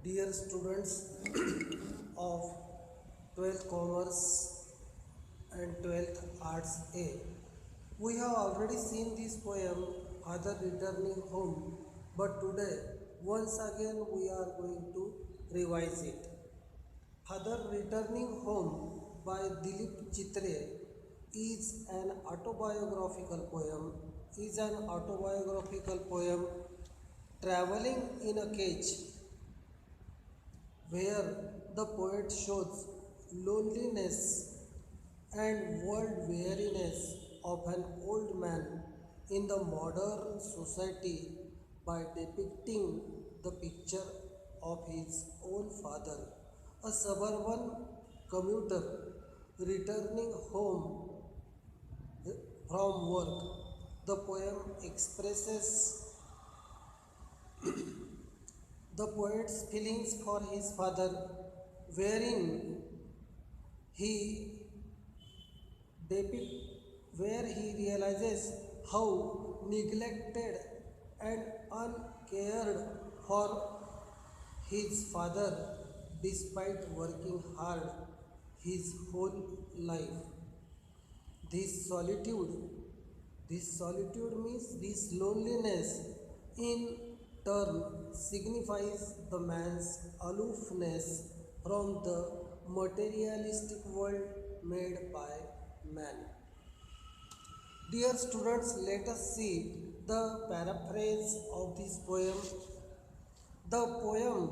Dear students of 12th Commerce and 12th Arts A, we have already seen this poem, Father Returning Home, but today, once again, we are going to revise it. Father Returning Home by Dilip Chitre is an autobiographical poem traveling in a cage where the poet shows loneliness and world weariness of an old man in the modern society by depicting the picture of his own father, a suburban commuter returning home from work. The poem expresses the poet's feelings for his father, wherein he where he realizes how neglected and uncared for his father despite working hard his whole life. This solitude, this solitude means this loneliness in turn signifies the man's aloofness from the materialistic world made by man. Dear students, let us see the paraphrase of this poem. The poem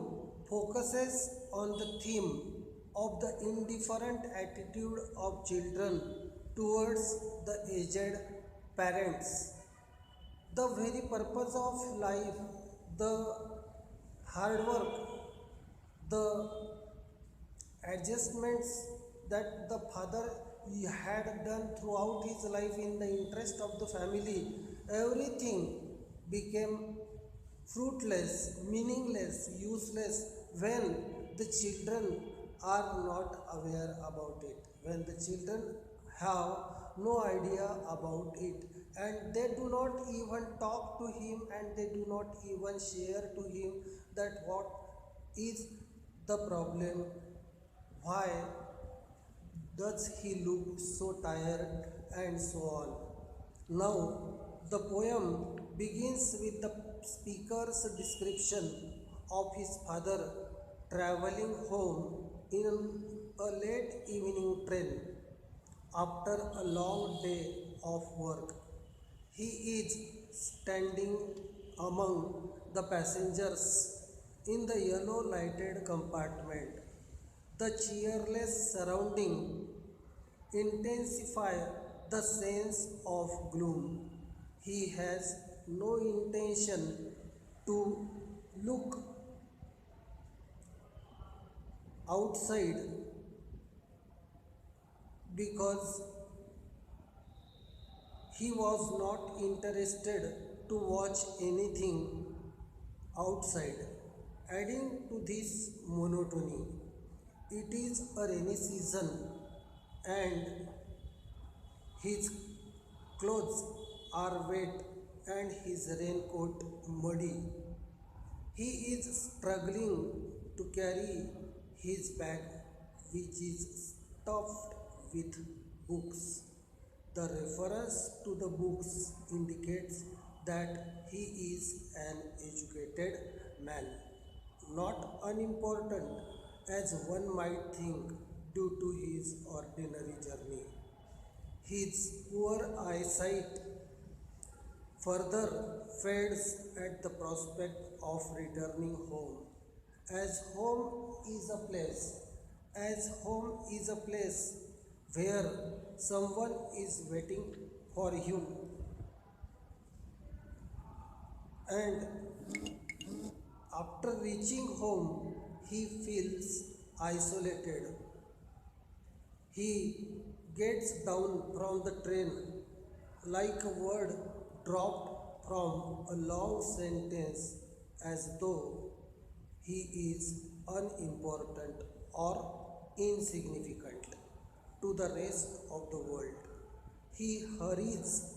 focuses on the theme of the indifferent attitude of children towards the aged parents. The very purpose of life, the hard work, the adjustments that the father had done throughout his life in the interest of the family, everything became fruitless, meaningless, useless when the children are not aware about it, when the children have no idea about it, and they do not even talk to him and they do not even share to him that what is the problem, why does he look so tired, and so on. Now, the poem begins with the speaker's description of his father traveling home in a late evening train after a long day of work. He is standing among the passengers in the yellow lighted compartment. The cheerless surrounding intensify the sense of gloom. He has no intention to look outside because he was not interested to watch anything outside. Adding to this monotony, it is a rainy season and his clothes are wet and his raincoat muddy. He is struggling to carry his bag, which is stuffed with books. The reference to the books indicates that he is an educated man, not unimportant as one might think due to his ordinary journey. His poor eyesight further fades at the prospect of returning home. As home is a place, as home is a place where someone is waiting for you, and after reaching home, he feels isolated. He gets down from the train like a word dropped from a long sentence as though he is unimportant or insignificant to the rest of the world. He hurries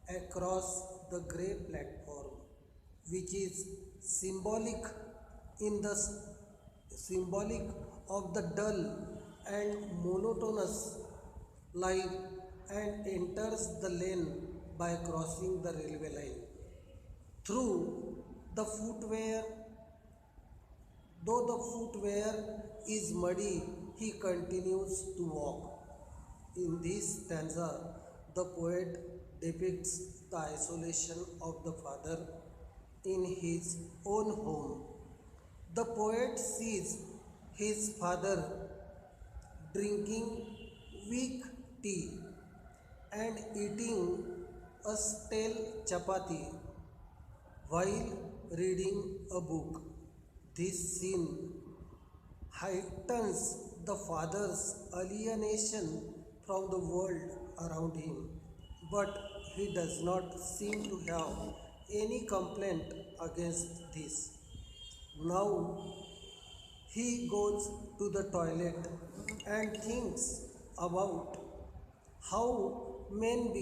across the grey platform, which is symbolic in the symbolic of the dull and monotonous life, and enters the lane by crossing the railway line. Through the footwear, though the footwear is muddy, he continues to walk. In this stanza, the poet depicts the isolation of the father in his own home. The poet sees his father drinking weak tea and eating a stale chapati while reading a book. This scene heightens the father's alienation from the world around him, but he does not seem to have any complaint against this. Now he goes to the toilet and thinks about how men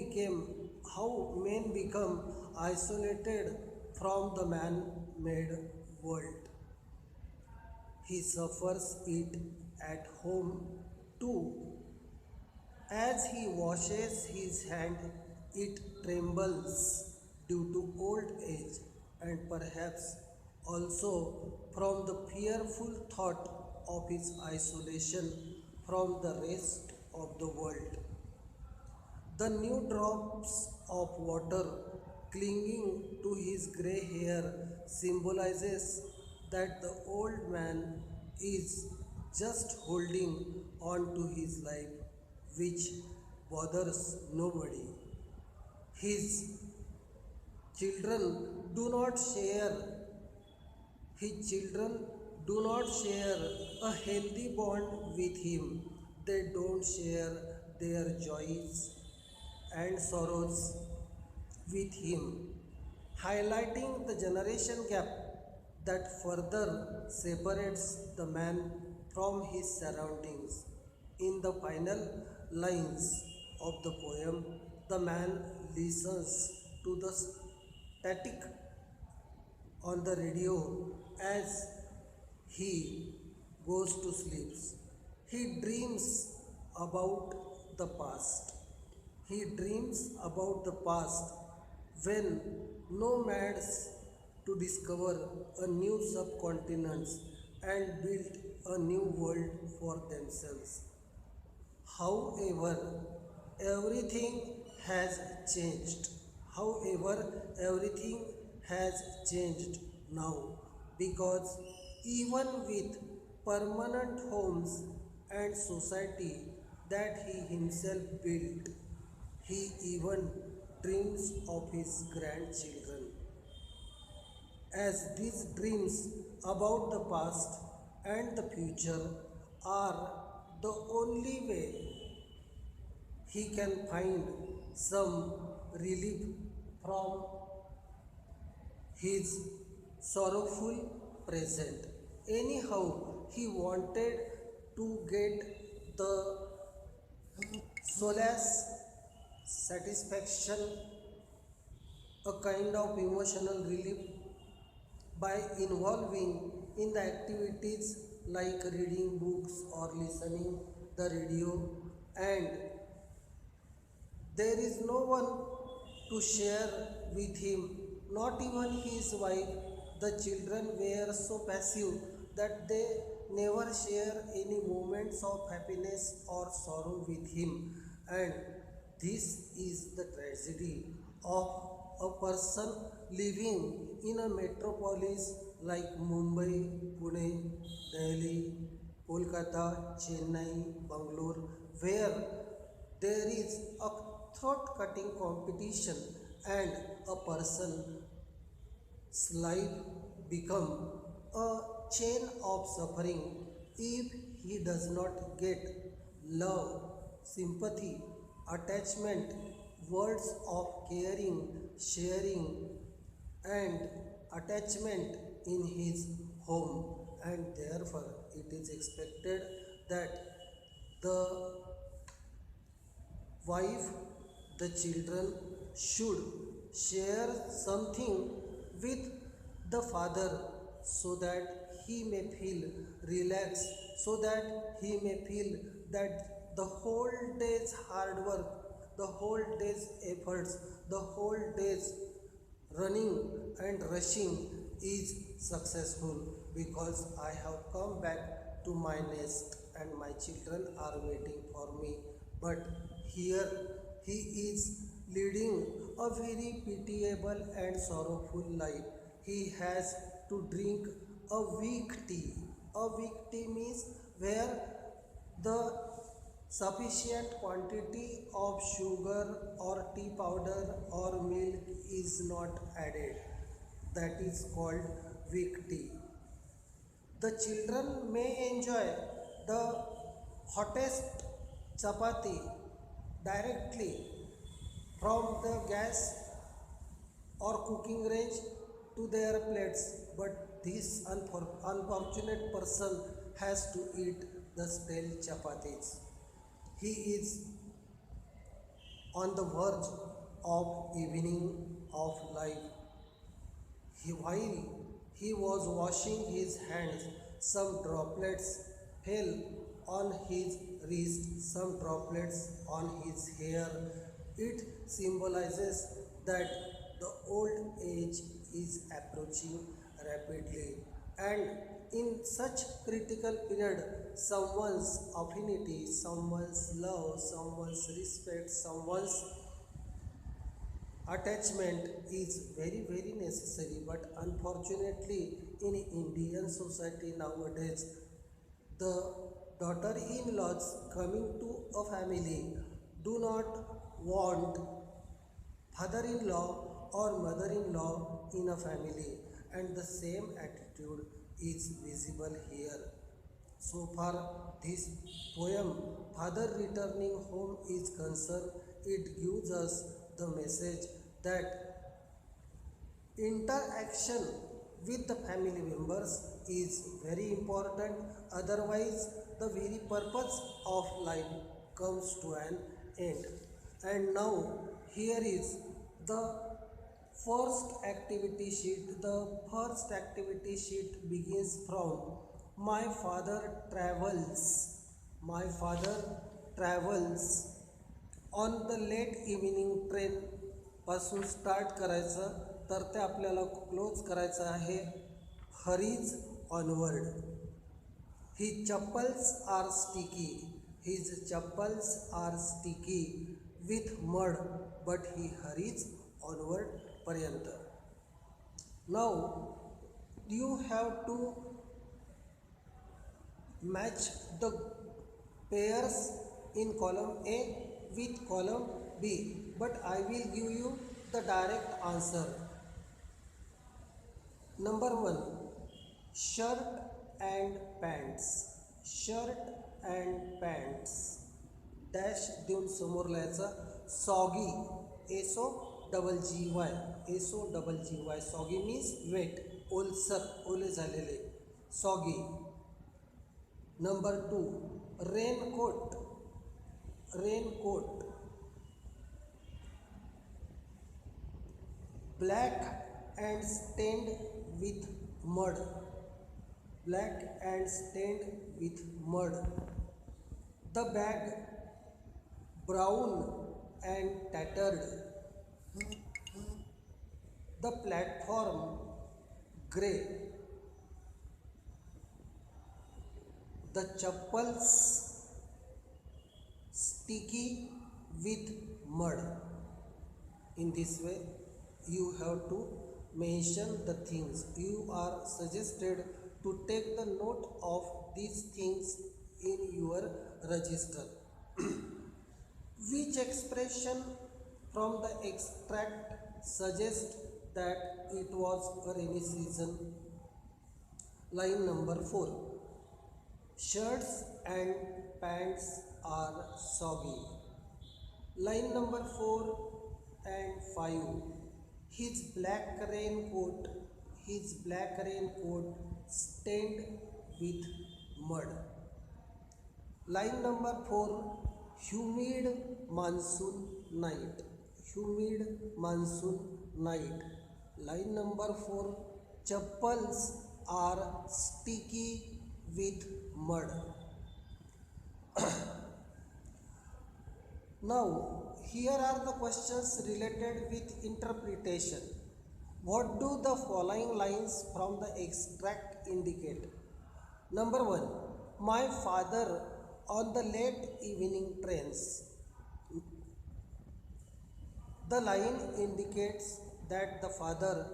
how men become isolated from the man-made world. He suffers it at home too. As he washes his hand, it trembles due to old age and perhaps also from the fearful thought of his isolation from the rest of the world. The new drops of water clinging to his grey hair symbolizes that the old man is just holding on to his life, which bothers nobody. His children do not share his children do not share a healthy bond with him. They don't share their joys and sorrows with him, highlighting the generation gap that further separates the man from his surroundings. In the final lines of the poem, the man listens to the static on the radio as he goes to sleep. He dreams about the past. He dreams about the past when nomads to discover a new subcontinent and build a new world for themselves. However, everything has changed. However, everything has changed now because even with permanent homes and society that he himself built, he even dreams of his grandchildren. As these dreams about the past and the future are the only way he can find some relief from his sorrowful present. Anyhow, he wanted to get the solace, satisfaction, a kind of emotional relief by involving in the activities like reading books or listening the radio, and there is no one to share with him, not even his wife. The children were so passive that they never share any moments of happiness or sorrow with him, and this is the tragedy of a person living in a metropolis like Mumbai, Pune, Delhi, Kolkata, Chennai, Bangalore, where there is a throat cutting competition and a person's life become a chain of suffering if he does not get love, sympathy, attachment, words of caring, sharing, and attachment in his home, and therefore it is expected that the wife, the children should share something with the father so that he may feel relaxed, so that he may feel that the whole day's hard work, the whole day's efforts, the whole day's running and rushing is successful because I have come back to my nest and my children are waiting for me. But here he is leading a very pitiable and sorrowful life. He has to drink a weak tea. A weak tea means where the sufficient quantity of sugar or tea powder or milk is not added. That is called weak tea. The children may enjoy the hottest chapati directly from the gas or cooking range to their plates, but this unfortunate person has to eat the stale chapatis. He is on the verge of evening of life. While he was washing his hands, some droplets fell on his wrist, some droplets on his hair. It symbolizes that the old age is approaching rapidly, and in such critical period, someone's affinity, someone's love, someone's respect, someone's attachment is very necessary, but unfortunately in Indian society nowadays, the daughter-in-laws coming to a family do not want father-in-law or mother-in-law in a family, and the same attitude is visible here. So far this poem Father Returning Home is concerned, it gives us the message that interaction with the family members is very important, otherwise the very purpose of life comes to an end. And now here is the first activity sheet. The first activity sheet begins from my father travels. My father travels. On the late evening train पासून start करायचं, तर ते आपल्याला close करायचं आहे hurries onward. ही chappals are sticky. His chappals are sticky with mud but he hurries onward पर्यंत. Now you have to match the pairs in column A with column B, but I will give you the direct answer. Number 1, shirt and pants. Shirt and pants dash देऊन समोर लिहायचं soggy, SOGGY, SOGGY. soggy means wet, ओलसर, ओले झालेले, soggy. Number 2, raincoat. Raincoat, black and stained with mud. Black and stained with mud. The bag, brown and tattered. The platform, grey. The chappals, sticky with mud. In this way you have to mention the things. You are suggested to take the note of these things in your register. Which expression from the extract suggests that it was a rainy season? Line number 4, shirts and pants are soggy. Line number 4 and 5, his black raincoat stained with mud. Line number 4, humid monsoon night. Line number 4, chappals are sticky with mud. Now, here are the questions related with interpretation. What do the following lines from the extract indicate? Number 1. My father on the late evening trains. The line indicates that the father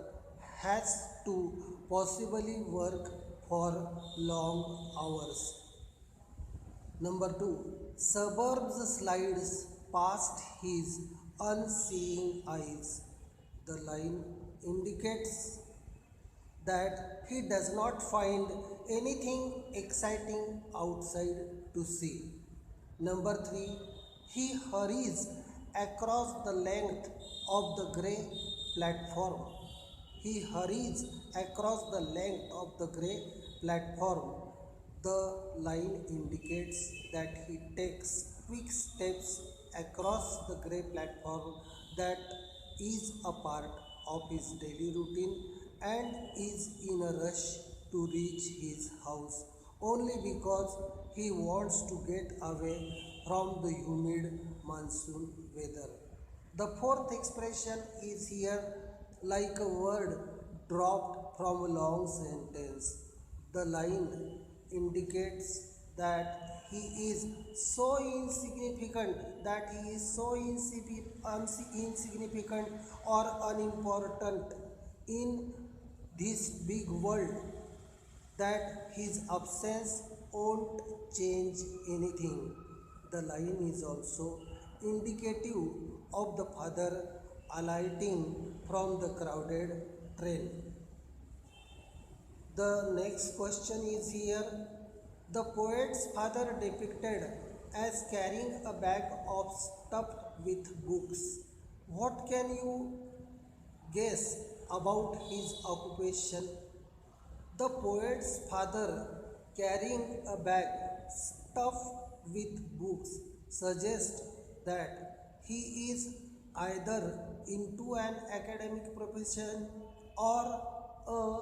has to possibly work for long hours. Number 2. Suburbs slides past his unseeing eyes. The line indicates that he does not find anything exciting outside to see. Number 3. He hurries across the length of the grey platform. He hurries across the length of the grey platform. The line indicates that he takes quick steps across the grey platform that is a part of his daily routine and is in a rush to reach his house only because he wants to get away from the humid monsoon weather. The fourth expression is here like a word dropped from a long sentence. The line indicates that he is so insignificant, insignificant or unimportant in this big world that his absence won't change anything. The line is also indicative of the father alighting from the crowded train. The next question is here. The poet's father depicted as carrying a bag of stuffed with books. What can you guess about his occupation? The poet's father carrying a bag stuffed with books suggests that he is either into an academic profession or a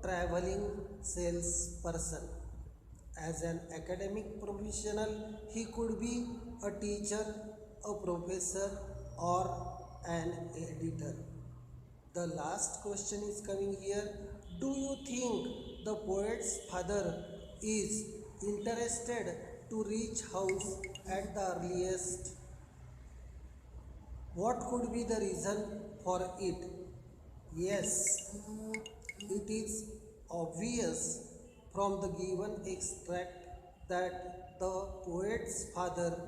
traveling salesperson. As an academic professional, he could be a teacher, a professor, or an editor. The last question is coming here. Do you think the poet's father is interested to reach house at the earliest? What could be the reason for it? Yes, it is obvious from the given extract that the poet's father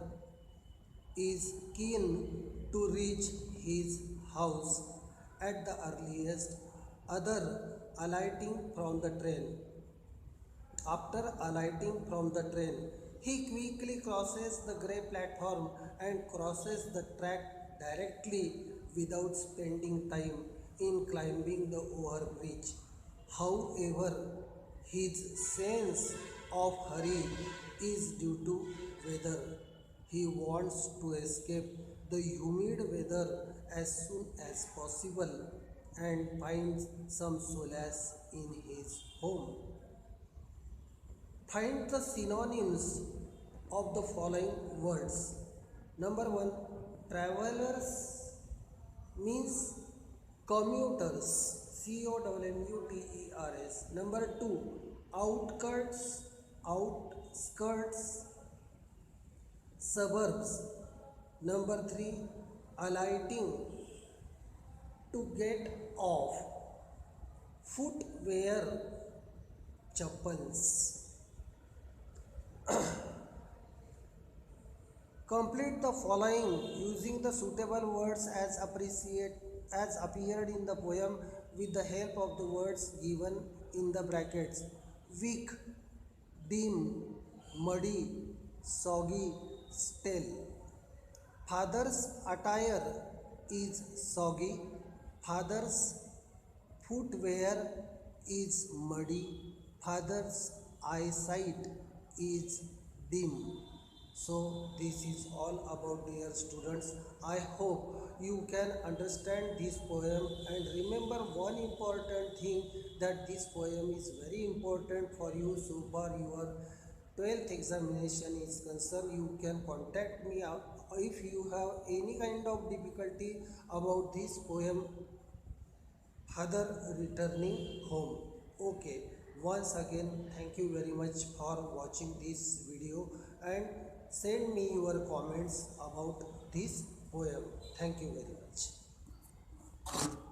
is keen to reach his house at the earliest, other alighting from the train. After alighting from the train, he quickly crosses the grey platform and crosses the track directly without spending time in climbing the overbridge. However, his sense of hurry is due to weather. He wants to escape the humid weather as soon as possible and finds some solace in his home. Find the synonyms of the following words. Number 1. Travelers means commuters. COMMUTERS. Number 2. Outskirts, suburbs. Number 3. Alighting, to get off. Footwear, chappals. Complete the following using the suitable words as appeared in the poem with the help of the words given in the brackets. Weak, dim, muddy, soggy, stale. Father's attire is soggy. Father's footwear is muddy. Father's eyesight is dim. So this is all about, dear students. I hope you can understand this poem and remember one important thing, that this poem is very important for you. So far your 12th examination is concerned, you can contact me if you have any kind of difficulty about this poem, Father Returning Home. Okay, once again thank you very much for watching this video and send me your comments about this poem. Thank you very much.